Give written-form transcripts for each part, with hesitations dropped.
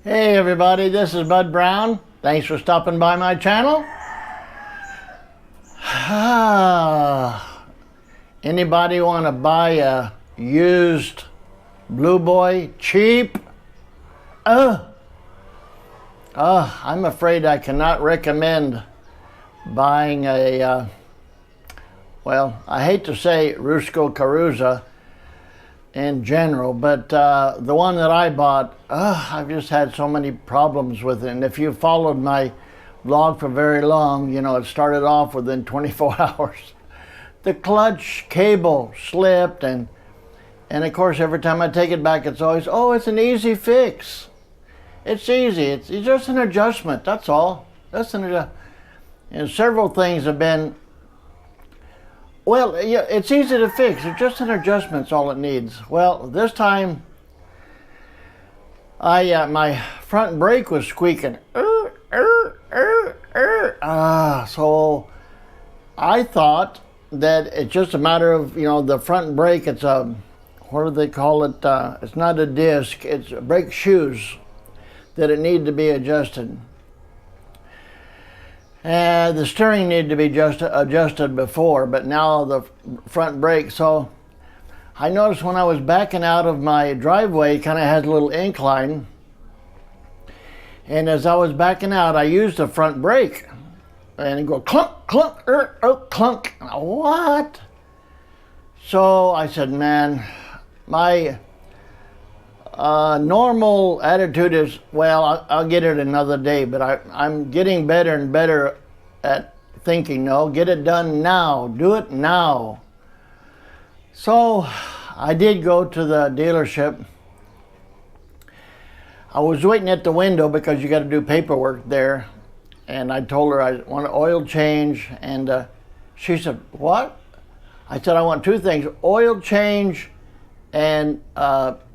Hey everybody, this is Bud Brown. Thanks for stopping by my channel. Anybody want to buy a used Blue Boy cheap? I'm afraid I cannot recommend buying a, well, I hate to say Rusko Caruza in general, but the one that I bought, I've just had so many problems with it. And if you followed my vlog for very long, you know, it started off within 24 hours. The clutch cable slipped, and of course every time I take it back, it's always, oh, it's an easy fix. It's easy. It's just an adjustment. That's all. That's an adjustment. And several things have been, well, yeah, it's easy to fix. It's just an adjustment's all it needs. Well, this time, my front brake was squeaking. So I thought that it's just a matter of, you know, the front brake. It's a, what do they call it? It's not a disc. It's brake shoes that it needed to be adjusted. The steering needed to be adjusted before, but now the front brake. So I noticed when I was backing out of my driveway, it kind of has a little incline. And as I was backing out, I used the front brake. And it go clunk, clunk, clunk. What? So I said, man, my normal attitude is, well, I'll get it another day, but I'm getting better and better at thinking, no, get it done now, do it now. So I did go to the dealership. I was waiting at the window because you got to do paperwork there, and I told her I want an oil change, and she said, what? I said, I want two things, oil change and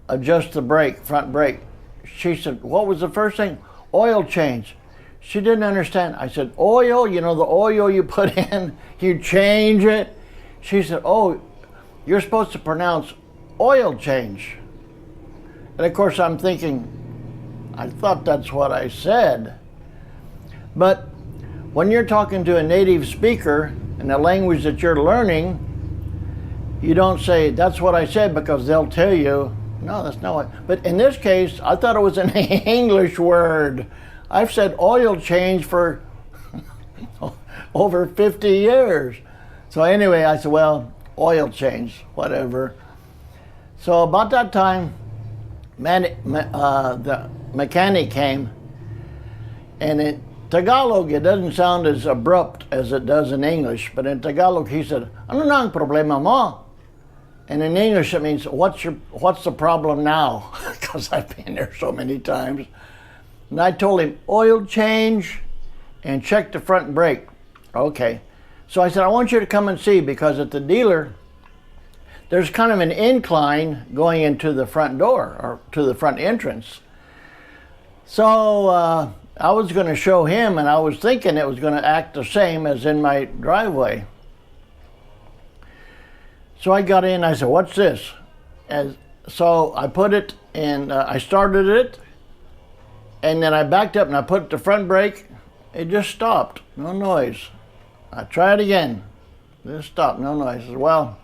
adjust the brake, front brake. She said, what was the first thing? Oil change. She didn't understand. I said, oil, you know, the oil you put in, you change it. She said, oh, you're supposed to pronounce oil change. And of course I'm thinking, I thought that's what I said. But when you're talking to a native speaker in a language that you're learning, you don't say, that's what I said, because they'll tell you, no, that's not what. But in this case, I thought it was an English word. I've said oil change for over 50 years. So anyway, I said, well, oil change, whatever. So about that time, the mechanic came, and in Tagalog, it doesn't sound as abrupt as it does in English, but in Tagalog, he said, ano na ang problema mo? And in English, it means, what's the problem now? Because I've been there so many times. And I told him, oil change and check the front brake. Okay. So I said, I want you to come and see, because at the dealer, there's kind of an incline going into the front door, or to the front entrance. So I was going to show him, and I was thinking it was going to act the same as in my driveway. So I got in, I said, what's this? And so I put it in, I started it, and then I backed up and I put the front brake. It just stopped, no noise. I tried again, just stopped, no noise. I said, well,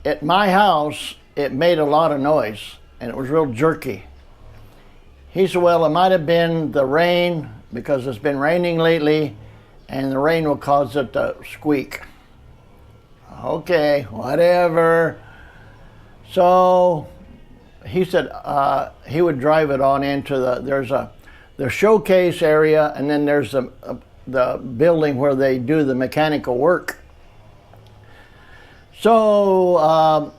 at my house, it made a lot of noise, and it was real jerky. He said, well, it might have been the rain, because it's been raining lately, and the rain will cause it to squeak. Okay, whatever. So he said he would drive it on into the showcase area, and then there's the building where they do the mechanical work. So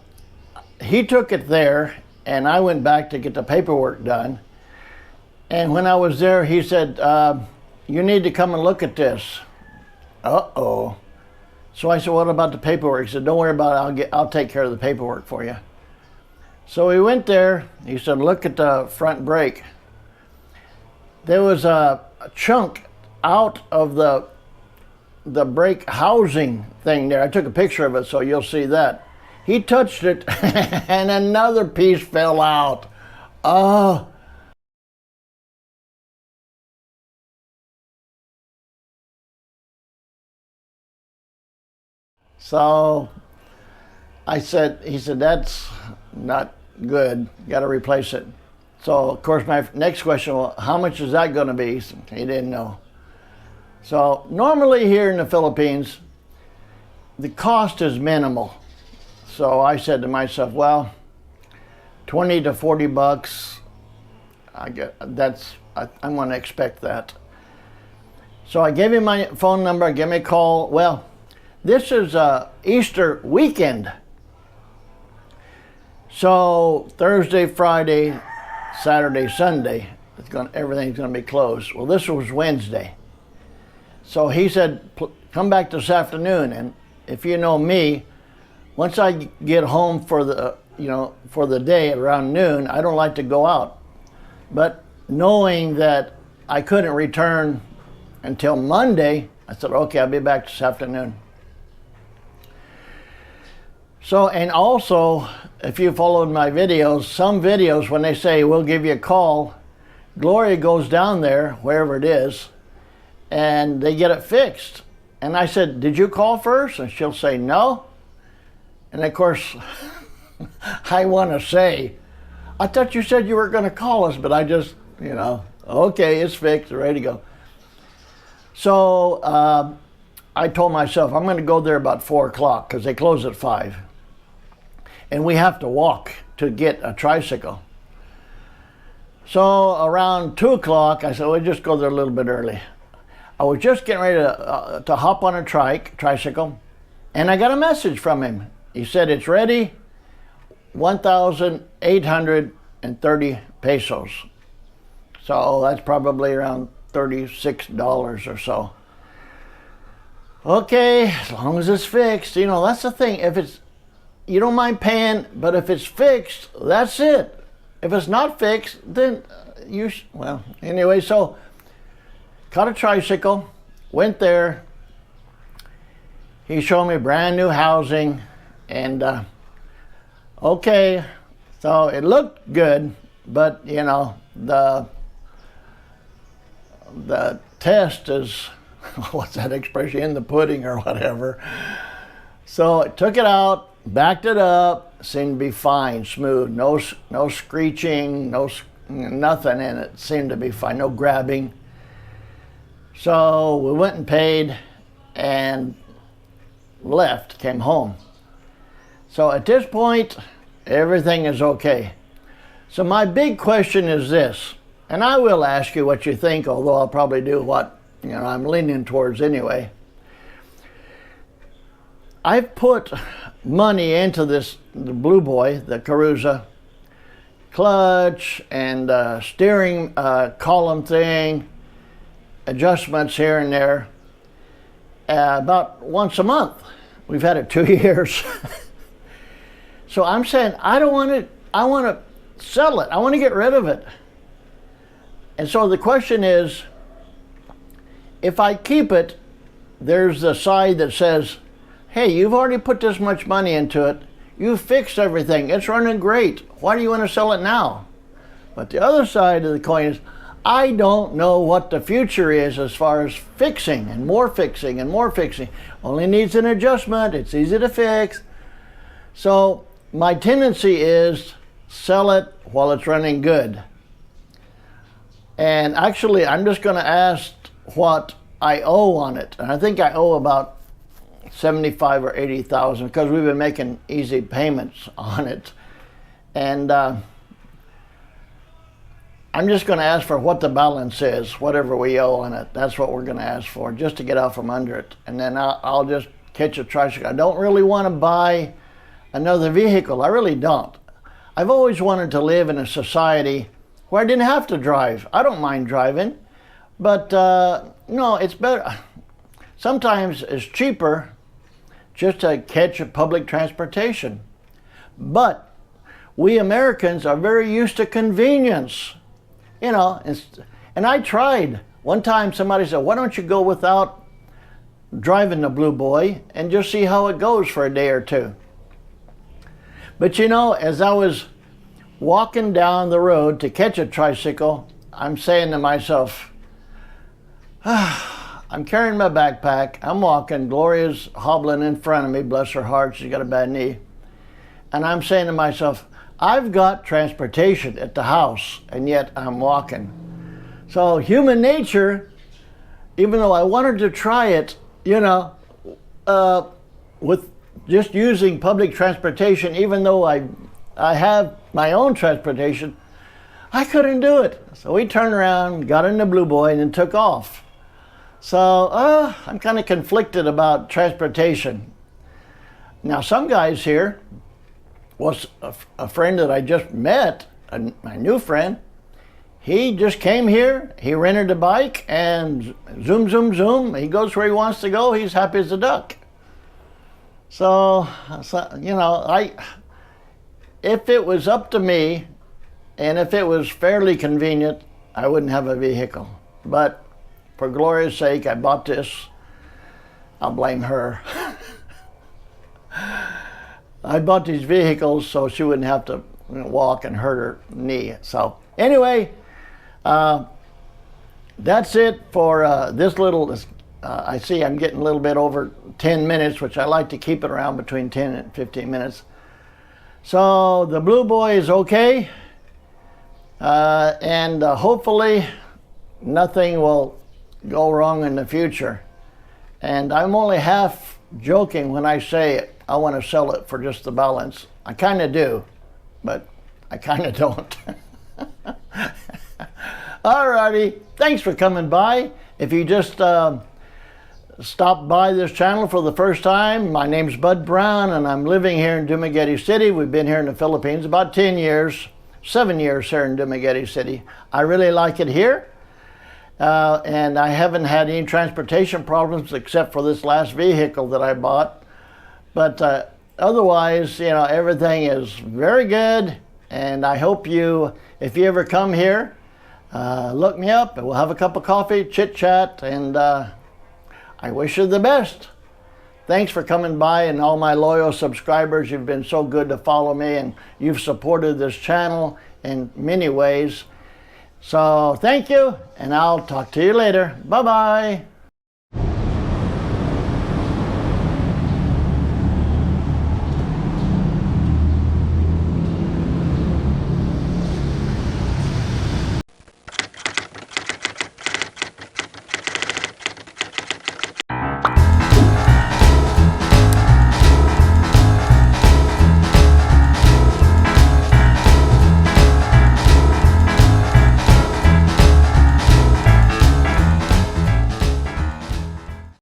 he took it there, and I went back to get the paperwork done. And when I was there, he said, you need to come and look at this. Uh-oh. So I said, what about the paperwork? He said, don't worry about it, I'll take care of the paperwork for you. So we went there. He said, look at the front brake. There was a chunk out of the brake housing thing there. I took a picture of it, so you'll see that. He touched it, and another piece fell out. Oh, So he said, that's not good. Got to replace it. So, of course, my next question, well, how much is that going to be? He didn't know. So, normally here in the Philippines, the cost is minimal. So I said to myself, well, 20 to 40 bucks, I'm going to expect that. So I gave him my phone number, give me a call. Well, this is Easter weekend. So Thursday, Friday, Saturday, Sunday, everything's going to be closed. Well, this was Wednesday. So he said, come back this afternoon. And if you know me, once I get home for the day around noon, I don't like to go out. But knowing that I couldn't return until Monday, I said, okay, I'll be back this afternoon. So, and also, if you followed my videos, some videos when they say, we'll give you a call, Gloria goes down there, wherever it is, and they get it fixed. And I said, did you call first? And she'll say, no. And of course, I want to say, I thought you said you were going to call us, but I just, okay, it's fixed, ready to go. So I told myself, I'm going to go there about 4 o'clock because they close at 5. And we have to walk to get a tricycle. So around 2 o'clock, I said, we'll just go there a little bit early. I was just getting ready to hop on a tricycle, and I got a message from him. He said, it's ready, 1,830 pesos. So that's probably around $36 or so. Okay, as long as it's fixed, that's the thing. If it's, you don't mind paying, but if it's fixed, that's it. If it's not fixed, then well, anyway, so caught a tricycle, went there. He showed me brand new housing, and okay, so it looked good, but the test is, what's that expression, in the pudding or whatever. So I took it out, backed it up, seemed to be fine, smooth, no screeching, nothing in it, seemed to be fine, no grabbing. So we went and paid and left, came home. So at this point, everything is okay. So my big question is this, and I will ask you what you think, although I'll probably do what I'm leaning towards anyway. I've put money into the Blue Boy, the Caruza, clutch and steering column thing, adjustments here and there, about once a month. We've had it 2 years. So I'm saying, I want to sell it. I want to get rid of it. And so the question is, if I keep it, there's the side that says, hey, you've already put this much money into it. You've fixed everything. It's running great. Why do you want to sell it now? But the other side of the coin is, I don't know what the future is as far as fixing and more fixing and more fixing. Only needs an adjustment. It's easy to fix. So my tendency is sell it while it's running good. And actually, I'm just going to ask what I owe on it. And I think I owe about 75 or 80,000 because we've been making easy payments on it. And I'm just going to ask for what the balance is, whatever we owe on it. That's what we're going to ask for, just to get out from under it. And then I'll just catch a tricycle. I don't really want to buy another vehicle. I really don't. I've always wanted to live in a society where I didn't have to drive. I don't mind driving, but no, it's better. Sometimes it's cheaper just to catch a public transportation. But we Americans are very used to convenience. And I tried. One time somebody said, why don't you go without driving the Blue Boy and just see how it goes for a day or two. But as I was walking down the road to catch a tricycle, I'm saying to myself, I'm carrying my backpack. I'm walking. Gloria's hobbling in front of me. Bless her heart. She's got a bad knee. And I'm saying to myself, I've got transportation at the house, and yet I'm walking. So human nature, even though I wanted to try it, you know, with just using public transportation, even though I have my own transportation, I couldn't do it. So we turned around, got in the Blue Boy, and then took off. So I'm kind of conflicted about transportation. Now, some guys here, was a friend that I just met, my new friend. He just came here, he rented a bike, and zoom, zoom, zoom. He goes where he wants to go. He's happy as a duck. So you know, if it was up to me, and if it was fairly convenient, I wouldn't have a vehicle. But for Gloria's sake, I bought this. I'll blame her. I bought these vehicles so she wouldn't have to walk and hurt her knee. So anyway, that's it for this little, I see I'm getting a little bit over 10 minutes, which I like to keep it around between 10 and 15 minutes. So the Blue Boy is okay. And hopefully nothing will go wrong in the future. And I'm only half joking when I say I want to sell it for just the balance. I kind of do, but I kind of don't. Alrighty, thanks for coming by. If you just stopped by this channel for the first time, my name's Bud Brown, and I'm living here in Dumaguete City. We've been here in the Philippines about 10 years, 7 years here in Dumaguete City. I really like it here. And I haven't had any transportation problems except for this last vehicle that I bought. But otherwise, you know, everything is very good. And I hope you, if you ever come here, look me up and we'll have a cup of coffee, chit chat, and I wish you the best. Thanks for coming by, and all my loyal subscribers. You've been so good to follow me, and you've supported this channel in many ways. So thank you, and I'll talk to you later. Bye-bye.